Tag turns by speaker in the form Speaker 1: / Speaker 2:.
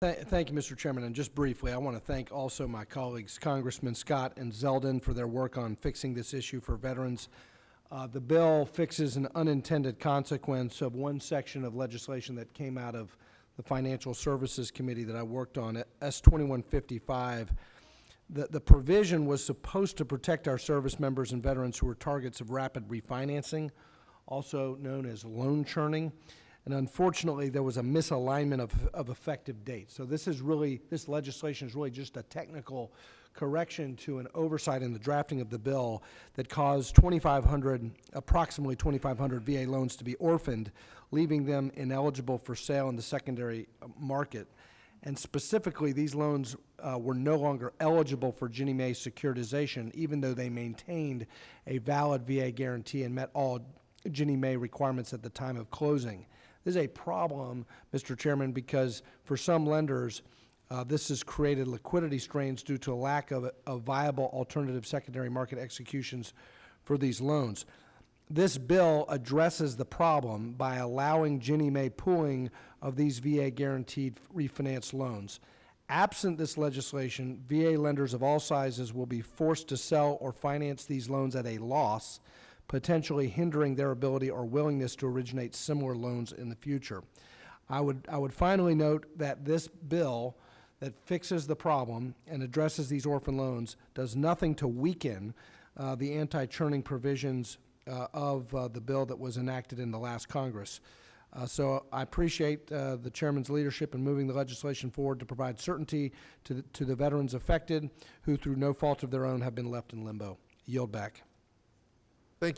Speaker 1: Thank you, Mr. Chairman. And just briefly, I want to thank also my colleagues, Congressman Scott and Zeldin, for their work on fixing this issue for veterans. The bill fixes an unintended consequence of one section of legislation that came out of the Financial Services Committee that I worked on, S-2155. The provision was supposed to protect our service members and veterans who were targets of rapid refinancing, also known as loan churning. And unfortunately, there was a misalignment of effective dates. So this legislation is really just a technical correction to an oversight in the drafting of the bill that caused approximately 2,500 VA loans to be orphaned, leaving them ineligible for sale in the secondary market. And specifically, these loans were no longer eligible for Ginnie Mae securitization, even though they maintained a valid VA guarantee and met all Ginnie Mae requirements at the time of closing. This is a problem, Mr. Chairman, because for some lenders, this has created liquidity strains due to a lack of viable alternative secondary market executions for these loans. This bill addresses the problem by allowing Ginnie Mae pooling of these VA guaranteed refinance loans. Absent this legislation, VA lenders of all sizes will be forced to sell or finance these loans at a loss, potentially hindering their ability or willingness to originate similar loans in the future. I would finally note that this bill that fixes the problem and addresses these orphan loans does nothing to weaken the anti-churning provisions of the bill that was enacted in the last Congress. So I appreciate the Chairman's leadership in moving the legislation forward to provide certainty to the veterans affected who, through no fault of their own, have been left in limbo. Yield back.